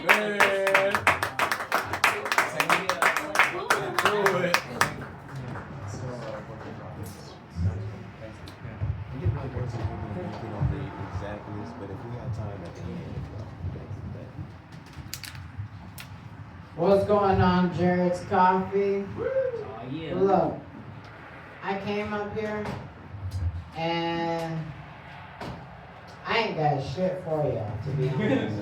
On the exact list, but if we have time at the end, What's going on, Jared's Coffee? Oh, yeah. Look, I came up here and I ain't got shit for y'all, to be honest.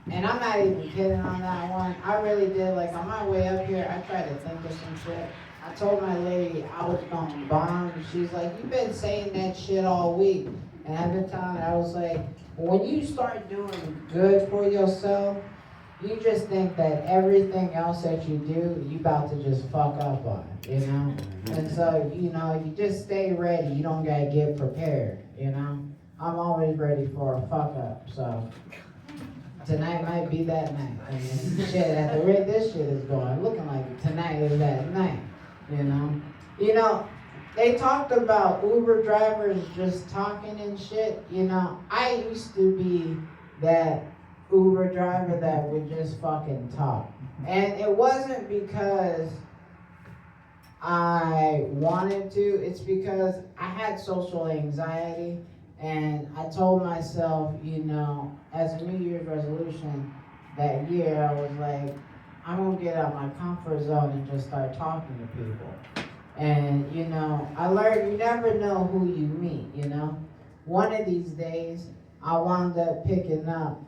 And I'm not even kidding on that one. I really did. Like, on my way up here, I tried to think of some shit. I told my lady I was gonna bomb. She's like, you've been saying that shit all week. And I've been telling her, I was like, when you start doing good for yourself, you just think that everything else that you do, you about to just fuck up on, you know? And so, you know, you just stay ready. You don't gotta get prepared, you know? I'm always ready for a fuck up, so tonight might be that night. I mean, shit, at the rate this shit is going, looking like tonight is that night, you know? You know, they talked about Uber drivers just talking and shit. You know, I used to be that Uber driver that would just fucking talk. And it wasn't because I wanted to, it's because I had social anxiety. And I told myself, you know, as a New Year's resolution that year, I was like, I'm gonna get out my comfort zone and just start talking to people. And, you know, I learned you never know who you meet, you know. One of these days, I wound up picking up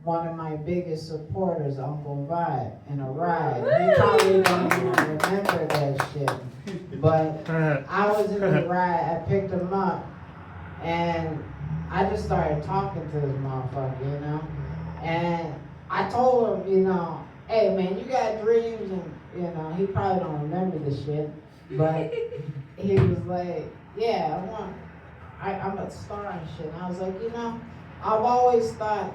one of my biggest supporters, Uncle Vibe, in a ride. He probably don't even remember that shit. But I was in the ride, I picked him up, and I just started talking to this motherfucker, you know? And I told him, you know, hey man, you got dreams, and, you know, he probably don't remember the shit, but he was like, yeah, I'm a star and shit. And I was like, you know, I've always thought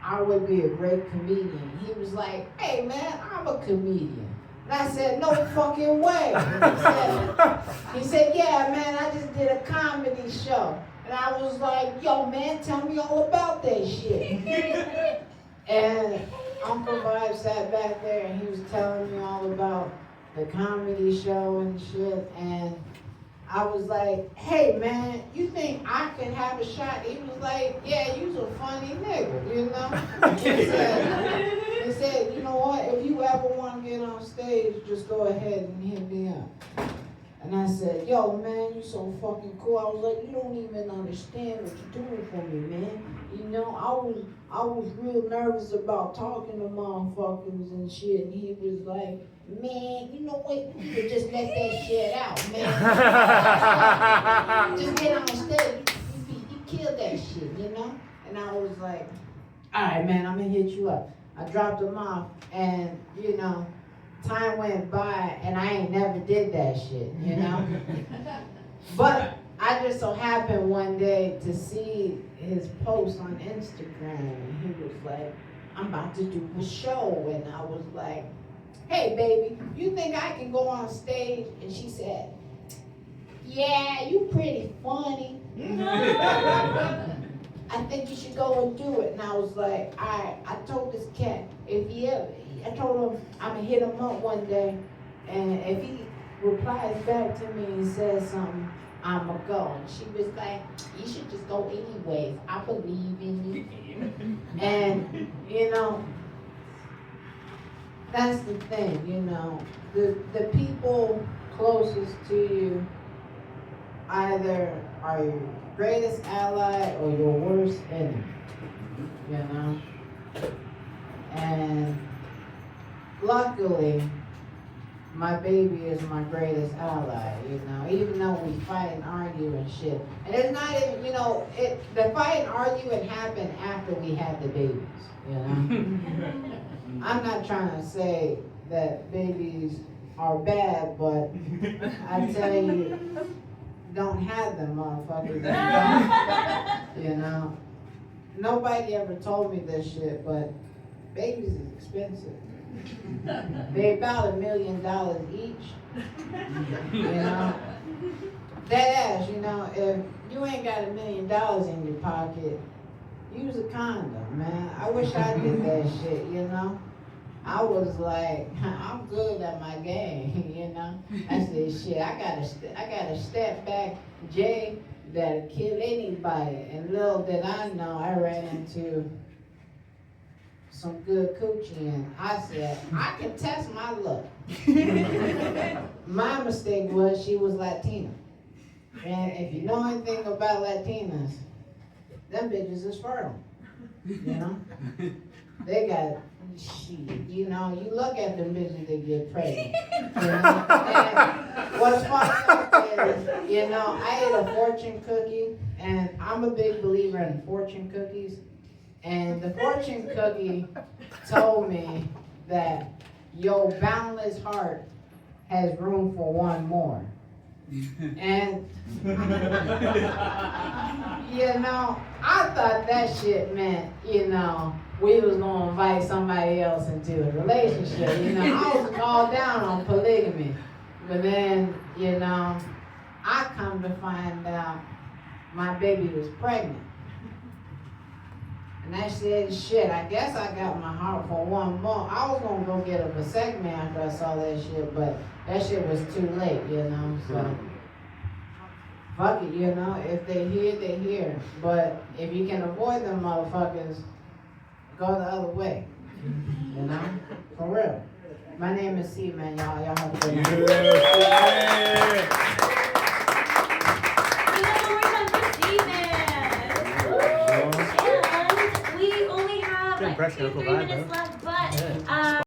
I would be a great comedian. He was like, hey man, I'm a comedian. And I said, no fucking way. And he said, yeah, man, I just did a comedy show. And I was like, yo, man, tell me all about that shit. And Uncle Vibe sat back there and he was telling me all about the comedy show and shit. And I was like, hey, man, you think I can have a shot? He was like, yeah, you's a funny nigga, you know? He said, you know what, if you ever want to get on stage, just go ahead and hit me up. And I said, yo, man, you so fucking cool. I was like, you don't even understand what you're doing for me, man. You know, I was real nervous about talking to motherfuckers and shit. And he was like, man, you know what? You could just let that shit out, man. Just get on stage. You killed that shit, you know? And I was like, all right, man, I'm going to hit you up. I dropped him off, and, you know, time went by, and I ain't never did that shit, you know? But I just so happened one day to see his post on Instagram, and he was like, I'm about to do a show. And I was like, hey, baby, you think I can go on stage? And she said, yeah, you pretty funny. I think you should go and do it. And I was like, all right. I told this cat, I told him I'm going to hit him up one day, and if he replies back to me and says something, I'm going to go. And she was like, you should just go anyways. I believe in you. And, you know, that's the thing, you know. The people closest to you either are your greatest ally or your worst enemy, you know. And luckily, my baby is my greatest ally, you know, even though we fight and argue and shit. And it's not even, you know, the fight and arguing happened after we had the babies, you know. I'm not trying to say that babies are bad, but I tell you, don't have them motherfuckers. You know. Nobody ever told me this shit, but babies is expensive. They're about $1 million each. You know? That ass, you know, if you ain't got $1 million in your pocket, use a condom, man. I wish I did that shit, you know? I was like, I'm good at my game, you know? I said, shit, I gotta step back, Jay, that'll kill anybody. And little did I know, I ran into some good coochie, and I said, I can test my luck. My mistake was she was Latina. And if you know anything about Latinas, them bitches is fertile, you know? They got, shit, you know, you look at them bitches that get pregnant, you know? And what's fucked up is, you know, I ate a fortune cookie, and I'm a big believer in fortune cookies. And the fortune cookie told me that your boundless heart has room for one more. And, you know, I thought that shit meant, you know, we was gonna invite somebody else into a relationship. You know, I was all down on polygamy. But then, you know, I come to find out my baby was pregnant. And I said, shit, I guess I got my heart for one more. I was gonna go get a vasectomy after I saw that shit, but that shit was too late, you know, so. Fuck it, you know, if they hear, they hear. But if you can avoid them motherfuckers, go the other way, you know, for real. My name is C, man, y'all have a good night. And we only have like 2-3 minutes left, but